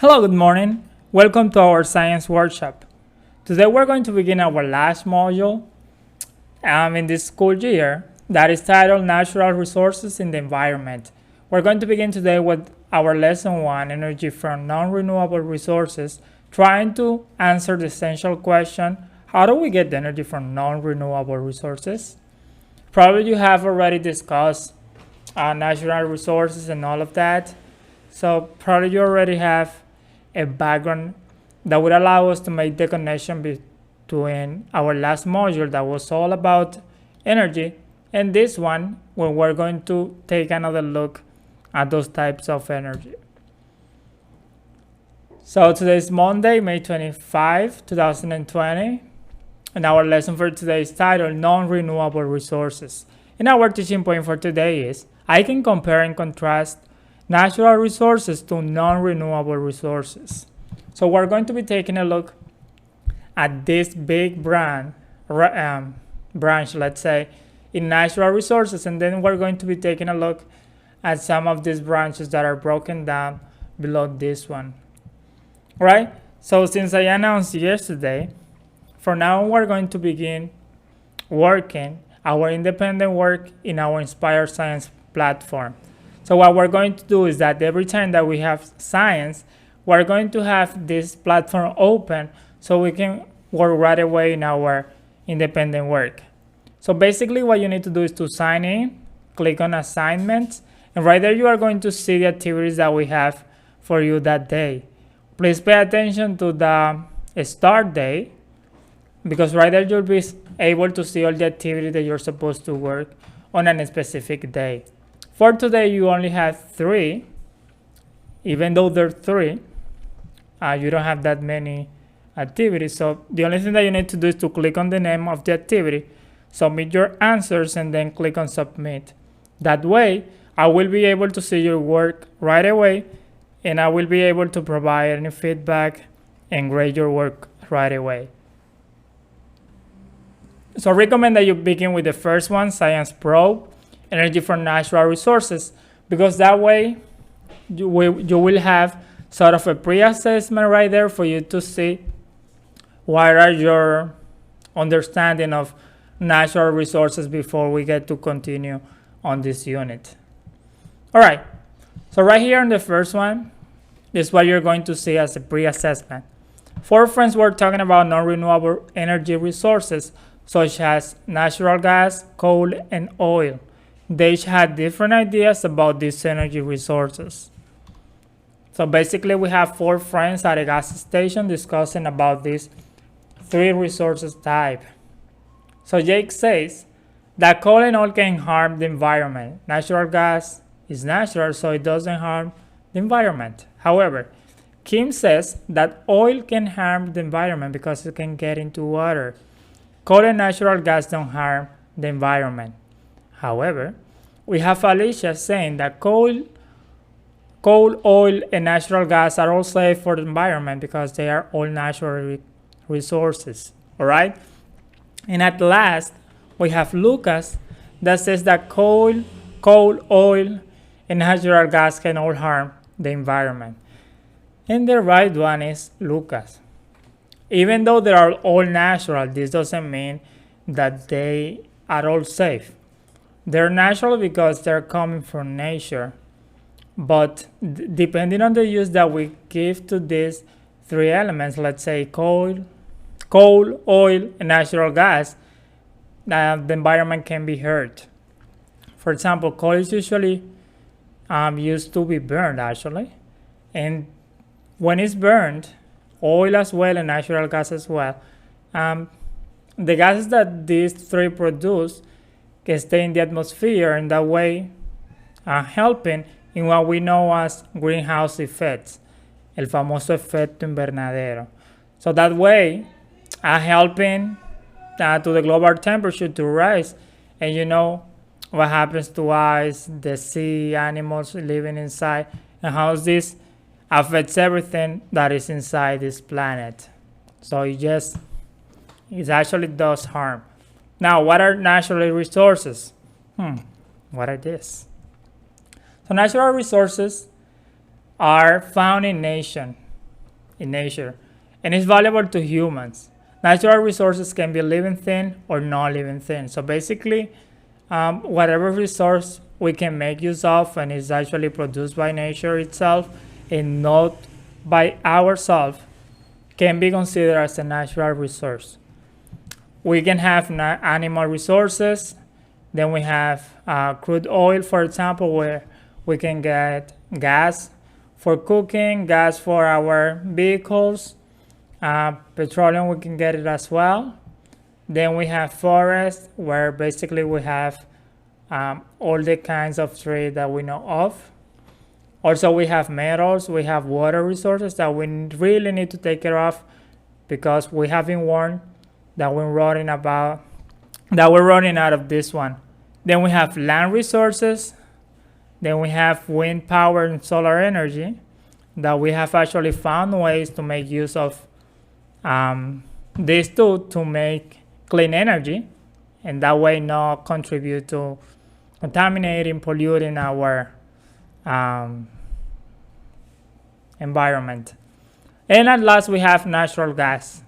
Hello, good morning. Welcome to our science workshop. Today we're going to begin our last module in this school year that is titled Natural Resources in the Environment. We're going to begin today with our lesson 1, Energy from Non-renewable Resources, trying to answer the essential question, how do we get the energy from non-renewable resources? Probably you have already discussed natural resources and all of that. So probably you already have a background that would allow us to make the connection between our last module that was all about energy and this one where we're going to take another look at those types of energy. So today is Monday, May 25, 2020, and our lesson for today is titled Non-renewable Resources. And our teaching point for today is I can compare and contrast natural resources to non-renewable resources. So we're going to be taking a look at this big branch, let's say, in natural resources, and then we're going to be taking a look at some of these branches that are broken down below this one. All right, so since I announced yesterday, for now we're going to begin working our independent work in our Inspire Science platform. So what we're going to do is that every time that we have science, we're going to have this platform open so we can work right away in our independent work. So basically what you need to do is to sign in, click on assignments, and right there you are going to see the activities that we have for you that day. Please pay attention to the start date because right there you'll be able to see all the activities that you're supposed to work on a specific day. For today, you only have 3. Even though there are 3, you don't have that many activities. So the only thing that you need to do is to click on the name of the activity, submit your answers, and then click on submit. That way, I will be able to see your work right away, and I will be able to provide any feedback and grade your work right away. So I recommend that you begin with the first one, Science Probe, Energy from Natural Resources, because that way you will have sort of a pre-assessment right there for you to see what are your understanding of natural resources before we get to continue on this unit. All right, so right here on the first one is what you're going to see as a pre-assessment. For friends, we're talking about non-renewable energy resources such as natural gas, coal, and oil. They each had different ideas about these energy resources. So basically we have 4 friends at a gas station discussing about these 3 resources type. So Jake says that coal and oil can harm the environment. Natural gas is natural, so it doesn't harm the environment. However, Kim says that oil can harm the environment because it can get into water. Coal and natural gas don't harm the environment. However, we have Alicia saying that coal, oil, and natural gas are all safe for the environment because they are all natural resources. All right? And at last, we have Lucas that says that coal, oil, and natural gas can all harm the environment. And the right one is Lucas. Even though they are all natural, this doesn't mean that they are all safe. They're natural because they're coming from nature. But depending on the use that we give to these 3 elements, let's say coal, oil, and natural gas, the environment can be hurt. For example, coal is usually used to be burned actually. And when it's burned, oil as well and natural gas as well, the gases that these 3 produce can stay in the atmosphere and that way helping in what we know as greenhouse effects, el famoso efecto invernadero. So that way helping to the global temperature to rise, and you know what happens to ice, the sea, animals living inside, and how this affects everything that is inside this planet. So it actually does harm. Now, what are natural resources? What are these? So natural resources are found in nature. in nature, and it's valuable to humans. Natural resources can be living thing or non-living thing. So basically, whatever resource we can make use of and is actually produced by nature itself and not by ourselves can be considered as a natural resource. We can have animal resources. Then we have crude oil, for example, where we can get gas for cooking, gas for our vehicles, petroleum, we can get it as well. Then we have forest, where basically we have all the kinds of trees that we know of. Also, we have metals, we have water resources that we really need to take care of, because we have been warned that we're running out of this one. Then we have land resources. Then we have wind power and solar energy that we have actually found ways to make use of these two to make clean energy, and that way not contribute to contaminating, polluting our environment. And at last, we have natural gas.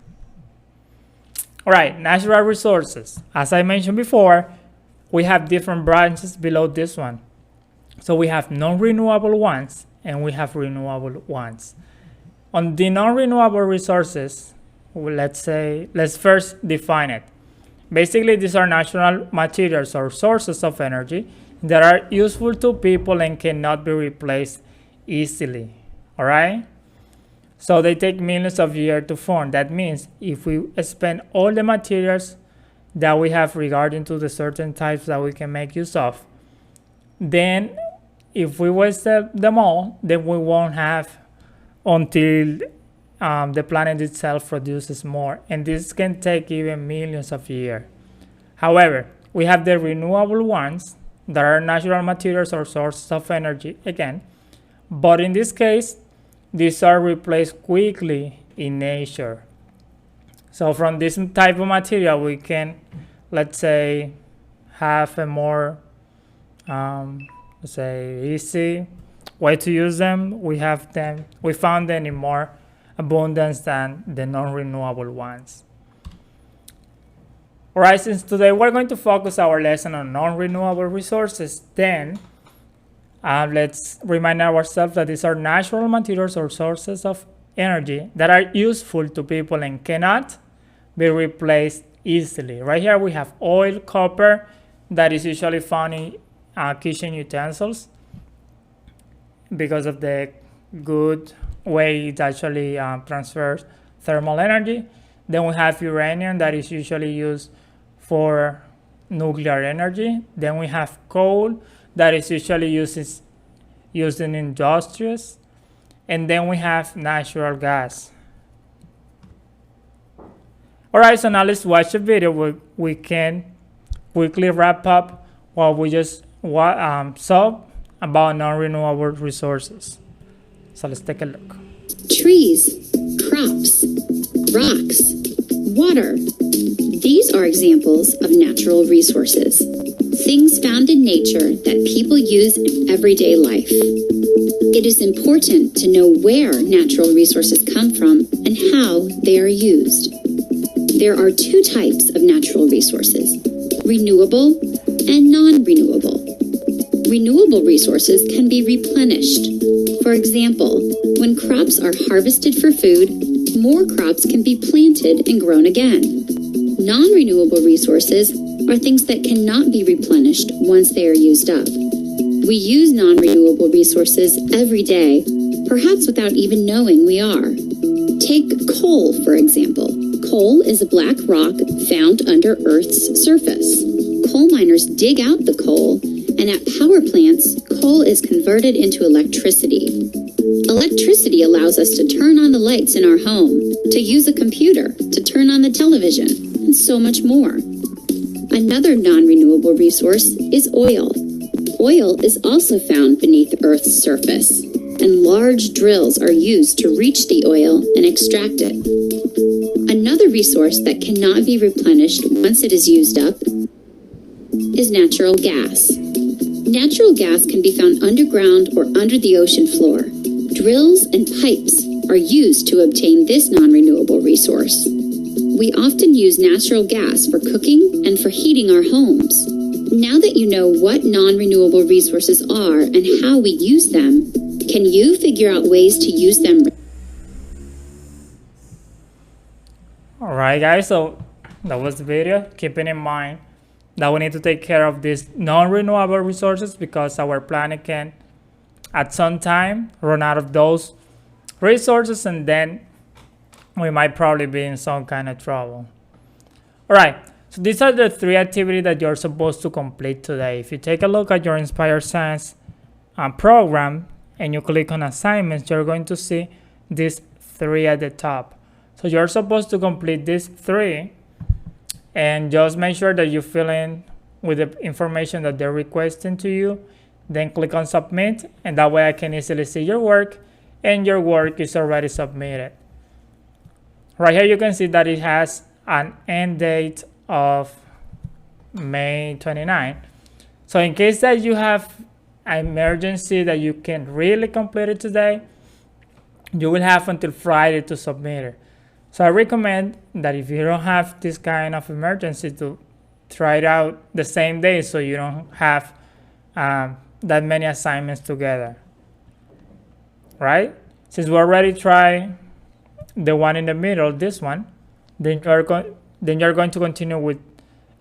All right, natural resources. As I mentioned before, we have different branches below this one. So we have non-renewable ones and we have renewable ones. On the non-renewable resources, let's first define it. Basically, these are natural materials or sources of energy that are useful to people and cannot be replaced easily. All right? So they take millions of years to form. That means if we spend all the materials that we have regarding to the certain types that we can make use of, then if we waste them all, then we won't have until the planet itself produces more. And this can take even millions of years. However, we have the renewable ones that are natural materials or sources of energy again. But in this case, these are replaced quickly in nature. So from this type of material, we can, let's say, have a more, easy way to use them. We found them in more abundance than the non-renewable ones. All right, since today we're going to focus our lesson on non-renewable resources, then let's remind ourselves that these are natural materials or sources of energy that are useful to people and cannot be replaced easily. Right here we have oil, copper, that is usually found in kitchen utensils because of the good way it actually transfers thermal energy. Then we have uranium that is usually used for nuclear energy. Then we have coal that is usually used in industries. And then we have natural gas. All right, so now let's watch a video. We can quickly wrap up what we just saw about non-renewable resources. So let's take a look. Trees, crops, rocks, water. These are examples of natural resources, things found in nature that people use in everyday life. It is important to know where natural resources come from and how they are used. There are two types of natural resources, renewable and non-renewable. Renewable resources can be replenished. For example, when crops are harvested for food, more crops can be planted and grown again. Non-renewable resources are things that cannot be replenished once they are used up. We use non-renewable resources every day, perhaps without even knowing we are. Take coal, for example. Coal is a black rock found under Earth's surface. Coal miners dig out the coal, and at power plants, coal is converted into electricity. Electricity allows us to turn on the lights in our home, to use a computer, to turn on the television, and so much more. Another non-renewable resource is oil. Oil is also found beneath Earth's surface, and large drills are used to reach the oil and extract it. Another resource that cannot be replenished once it is used up is natural gas. Natural gas can be found underground or under the ocean floor. Drills and pipes are used to obtain this non-renewable resource. We often use natural gas for cooking and for heating our homes. Now that you know what non-renewable resources are and how we use them, can you figure out ways to use them? Alright guys, so that was the video. Keeping in mind that we need to take care of these non-renewable resources because our planet can at some time run out of those resources, and then we might probably be in some kind of trouble. Alright, so these are the 3 activities that you're supposed to complete today. If you take a look at your Inspired Science program and you click on assignments, you're going to see these 3 at the top. So you're supposed to complete these 3 and just make sure that you fill in with the information that they're requesting to you. Then click on submit, and that way I can easily see your work, and your work is already submitted. Right here you can see that it has an end date of May 29. So in case that you have an emergency that you can really complete it today, you will have until Friday to submit it. So I recommend that if you don't have this kind of emergency, to try it out the same day so you don't have that many assignments together, right? Since we already tried the one in the middle, this one, then you're going to continue with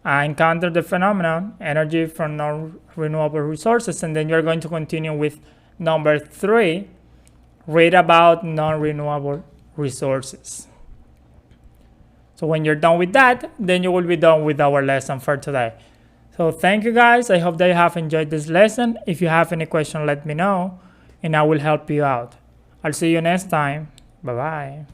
encounter the phenomenon, energy from non-renewable resources, and then you're going to continue with number 3, read about non-renewable resources. So when you're done with that, then you will be done with our lesson for today. So thank you guys. I hope that you have enjoyed this lesson. If you have any question, let me know and I will help you out. I'll see you next time. Bye-bye.